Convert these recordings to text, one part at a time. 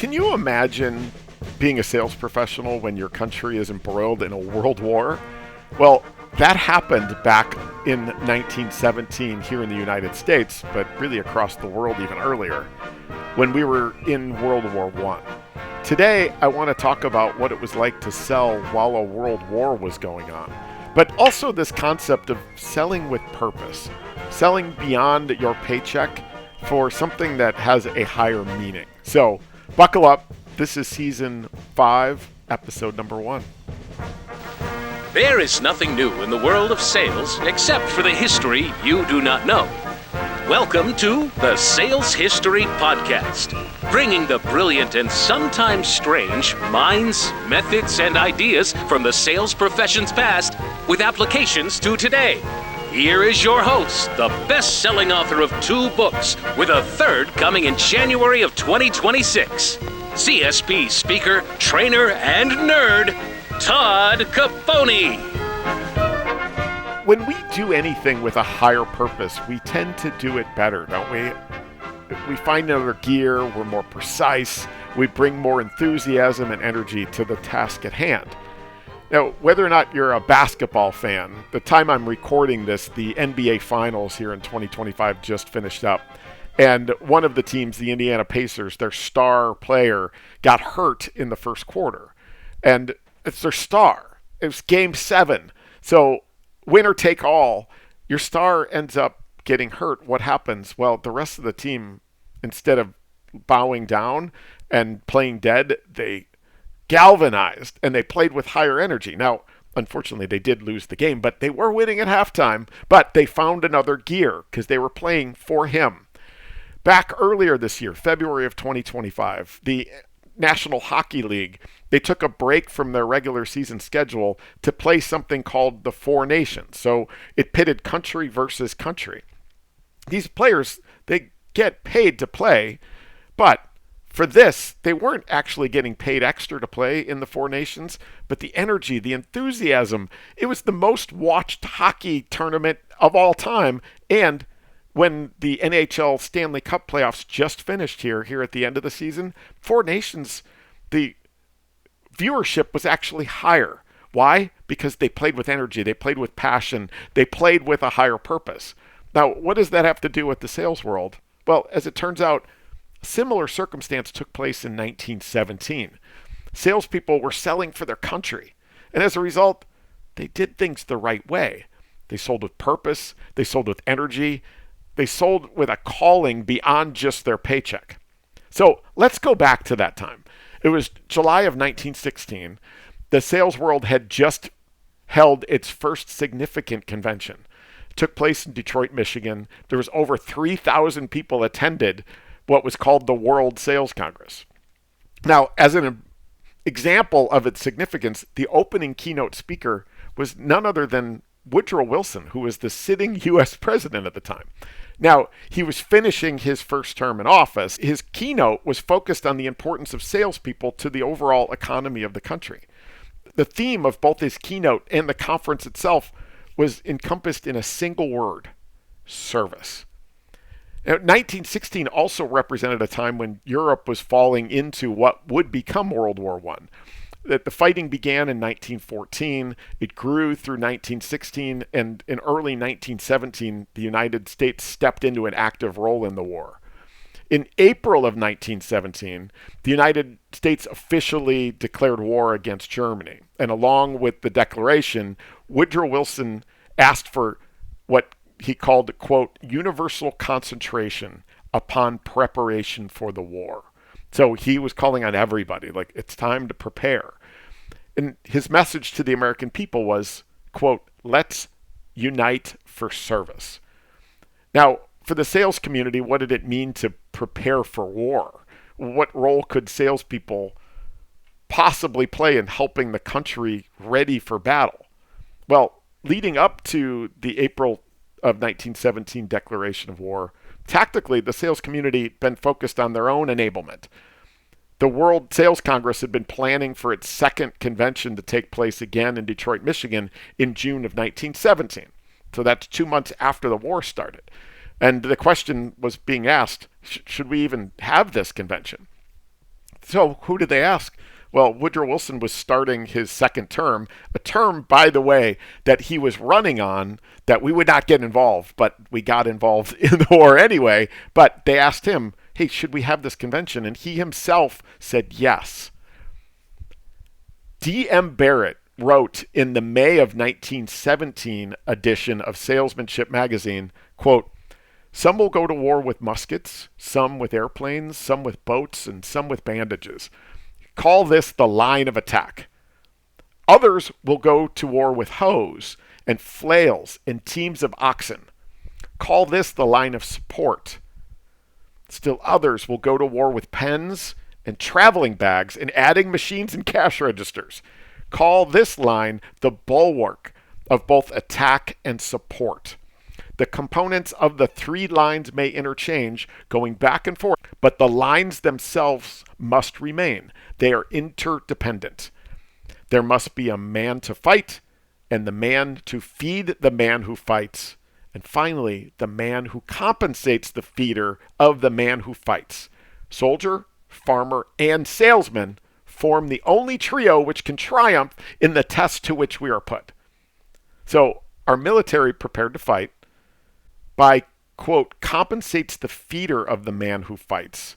Can you imagine being a sales professional when your country is embroiled in a world war? Well, that happened back in 1917 here in the United States, but really across the world even earlier, when we were in World War I. Today, I want to talk about what it was like to sell while a world war was going on, but also this concept of selling with purpose, selling beyond your paycheck for something that has a higher meaning. So, buckle up. This is season 5, episode number 1. There is nothing new in the world of sales except for the history you do not know. Welcome to the Sales History Podcast, bringing the brilliant and sometimes strange minds, methods, and ideas from the sales profession's past with applications to today. Here is your host, the best-selling author of 2 books, with a third coming in January of 2026. CSP speaker, trainer, and nerd, Todd Caponi. When we do anything with a higher purpose, we tend to do it better, don't we? We find another gear, we're more precise, we bring more enthusiasm and energy to the task at hand. Now, whether or not you're a basketball fan, the time I'm recording this, the NBA Finals here in 2025 just finished up. And one of the teams, the Indiana Pacers, their star player got hurt in the first quarter. And it's their star. It was game 7. So winner take all. Your star ends up getting hurt. What happens? Well, the rest of the team, instead of bowing down and playing dead, they galvanized and they played with higher energy. Now, unfortunately, they did lose the game, but they were winning at halftime. But they found another gear because they were playing for him. Back earlier this year, February of 2025, the National Hockey League, they took a break from their regular season schedule to play something called the Four Nations. So it pitted country versus country. These players, they get paid to play, but for this, they weren't actually getting paid extra to play in the Four Nations, but the energy, the enthusiasm, it was the most watched hockey tournament of all time. And when the NHL Stanley Cup playoffs just finished here at the end of the season, Four Nations, the viewership was actually higher. Why? Because they played with energy, they played with passion, they played with a higher purpose. Now, what does that have to do with the sales world? Well, as it turns out, a similar circumstance took place in 1917. Salespeople were selling for their country, and as a result, they did things the right way. They sold with purpose, they sold with energy, they sold with a calling beyond just their paycheck. So let's go back to that time. It was July of 1916. The sales world had just held its first significant convention. It took place in Detroit, Michigan. There was over 3,000 people attended what was called the World Sales Congress. Now, as an example of its significance, the opening keynote speaker was none other than Woodrow Wilson, who was the sitting U.S. president at the time. Now, he was finishing his first term in office. His keynote was focused on the importance of salespeople to the overall economy of the country. The theme of both his keynote and the conference itself was encompassed in a single word: service. Now, 1916 also represented a time when Europe was falling into what would become World War I. That the fighting began in 1914, it grew through 1916, and in early 1917, the United States stepped into an active role in the war. In April of 1917, the United States officially declared war against Germany, and along with the declaration, Woodrow Wilson asked for what he called, quote, universal concentration upon preparation for the war. So he was calling on everybody, like, it's time to prepare. And his message to the American people was, quote, let's unite for service. Now, for the sales community, what did it mean to prepare for war? What role could salespeople possibly play in helping the country ready for battle? Well, leading up to the April of 1917 declaration of war, tactically, the sales community had been focused on their own enablement. The World Sales Congress had been planning for its second convention to take place again in Detroit, Michigan in June of 1917. So that's 2 months after the war started. And the question was being asked, should we even have this convention? So who did they ask? Well, Woodrow Wilson was starting his second term, a term, by the way, that he was running on that we would not get involved, but we got involved in the war anyway. But they asked him, hey, should we have this convention? And he himself said yes. D.M. Barrett wrote in the May of 1917 edition of Salesmanship magazine, quote, some will go to war with muskets, some with airplanes, some with boats, and some with bandages. Call this the line of attack. Others will go to war with hoes and flails and teams of oxen. Call this the line of support. Still others will go to war with pens and traveling bags and adding machines and cash registers. Call this line the bulwark of both attack and support. The components of the three lines may interchange, going back and forth, but the lines themselves must remain. They are interdependent. There must be a man to fight, and the man to feed the man who fights, and finally, the man who compensates the feeder of the man who fights. Soldier, farmer, and salesman form the only trio which can triumph in the test to which we are put. So, our military prepared to fight by, quote, compensates the feeder of the man who fights.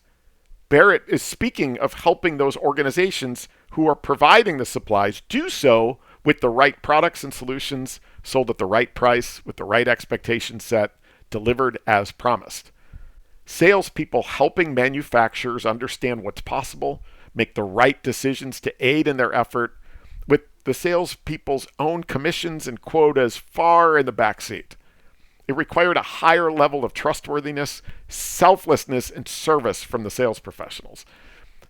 Barrett is speaking of helping those organizations who are providing the supplies do so with the right products and solutions, sold at the right price, with the right expectation set, delivered as promised. Salespeople helping manufacturers understand what's possible, make the right decisions to aid in their effort, with the salespeople's own commissions and quotas far in the backseat. It required a higher level of trustworthiness, selflessness, and service from the sales professionals.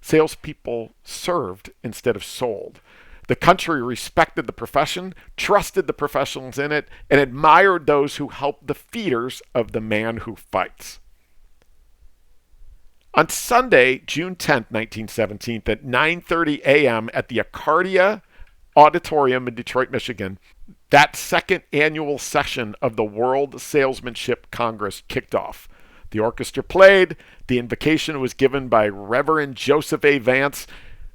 Salespeople served instead of sold. The country respected the profession, trusted the professionals in it, and admired those who helped the feeders of the man who fights. On Sunday, June 10th, 1917, at 9:30 a.m. at the Arcadia Auditorium in Detroit, Michigan, that second annual session of the World Salesmanship Congress kicked off. The orchestra played, the invocation was given by Reverend Joseph A. Vance,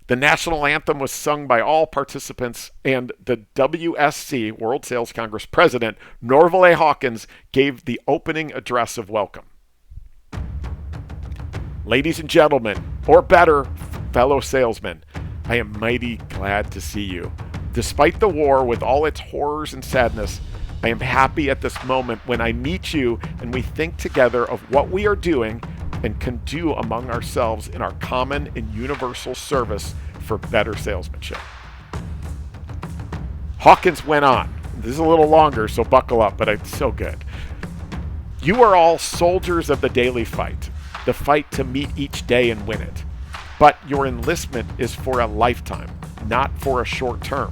the national anthem was sung by all participants, and the WSC, World Sales Congress President, Norval A. Hawkins, gave the opening address of welcome. Ladies and gentlemen, or better, fellow salesmen, I am mighty glad to see you. Despite the war with all its horrors and sadness, I am happy at this moment when I meet you and we think together of what we are doing and can do among ourselves in our common and universal service for better salesmanship. Hawkins went on. This is a little longer, so buckle up, but it's so good. You are all soldiers of the daily fight, the fight to meet each day and win it. But your enlistment is for a lifetime, not for a short term.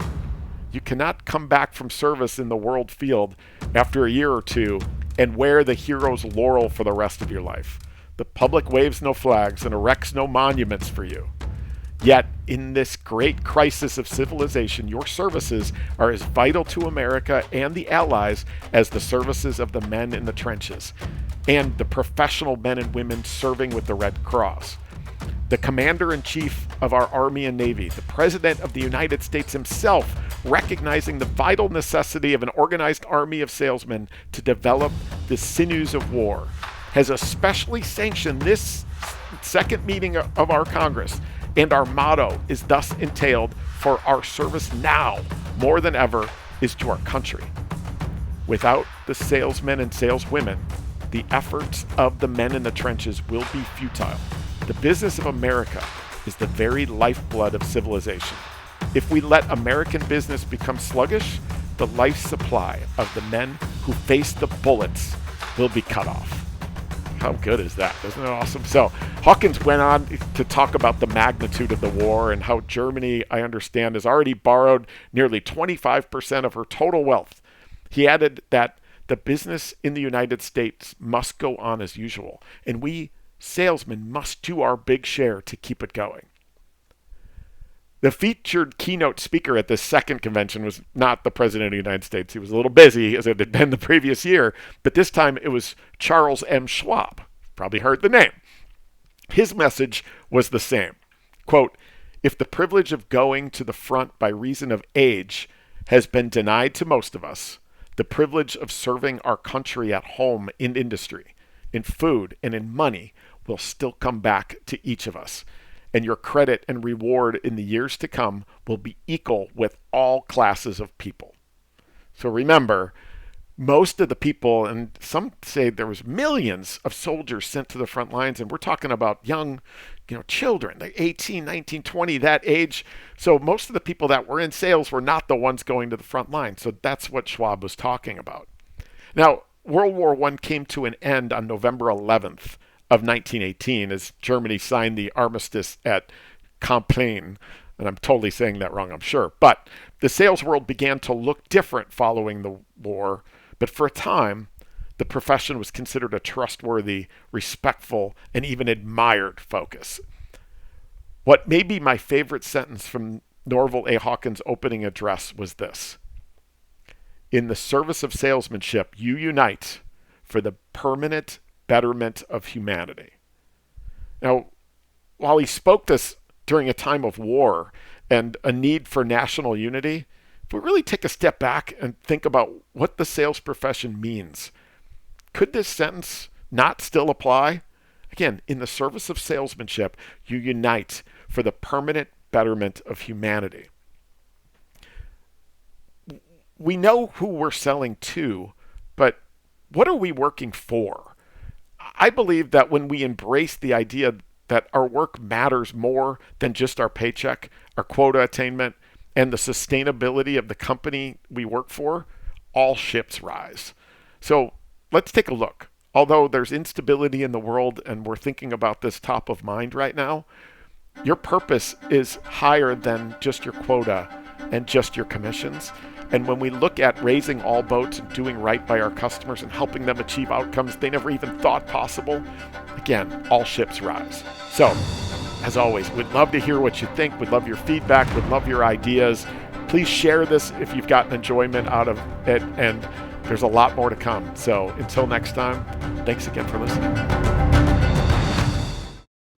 You cannot come back from service in the world field after a year or two and wear the hero's laurel for the rest of your life. The public waves no flags and erects no monuments for you. Yet, in this great crisis of civilization, your services are as vital to America and the Allies as the services of the men in the trenches and the professional men and women serving with the Red Cross. The Commander-in-Chief of our Army and Navy, the President of the United States himself, recognizing the vital necessity of an organized army of salesmen to develop the sinews of war, has especially sanctioned this second meeting of our Congress, and our motto is thus entailed for our service now, more than ever, is to our country. Without the salesmen and saleswomen, the efforts of the men in the trenches will be futile. The business of America is the very lifeblood of civilization. If we let American business become sluggish, the life supply of the men who face the bullets will be cut off. How good is that? Isn't it awesome? So Hawkins went on to talk about the magnitude of the war and how Germany, I understand, has already borrowed nearly 25% of her total wealth. He added that the business in the United States must go on as usual, and we salesmen must do our big share to keep it going. The featured keynote speaker at this second convention was not the President of the United States. He was a little busy, as it had been the previous year, but this time it was Charles M. Schwab. Probably heard the name. His message was the same. Quote, if the privilege of going to the front by reason of age has been denied to most of us, the privilege of serving our country at home in industry, in food, and in money will still come back to each of us. And your credit and reward in the years to come will be equal with all classes of people. So remember, most of the people, and some say there was millions of soldiers sent to the front lines, and we're talking about young, children, like 18, 19, 20, that age. So most of the people that were in sales were not the ones going to the front line. So that's what Schwab was talking about. Now, World War I came to an end on November 11th of 1918 as Germany signed the armistice at Caponi. And I'm totally saying that wrong, I'm sure. But the sales world began to look different following the war. But for a time, the profession was considered a trustworthy, respectful, and even admired focus. What may be my favorite sentence from Norval A. Hawkins' opening address was this: in the service of salesmanship, you unite for the permanent betterment of humanity. Now, while he spoke this during a time of war and a need for national unity, if we really take a step back and think about what the sales profession means, could this sentence not still apply? Again, in the service of salesmanship, you unite for the permanent betterment of humanity. We know who we're selling to, but what are we working for? I believe that when we embrace the idea that our work matters more than just our paycheck, our quota attainment, and the sustainability of the company we work for, all ships rise. So let's take a look. Although there's instability in the world and we're thinking about this top of mind right now, your purpose is higher than just your quota and just your commissions. And when we look at raising all boats and doing right by our customers and helping them achieve outcomes they never even thought possible, again, all ships rise. So, as always, we'd love to hear what you think. We'd love your feedback. We'd love your ideas. Please share this if you've gotten enjoyment out of it. And there's a lot more to come. So until next time, thanks again for listening.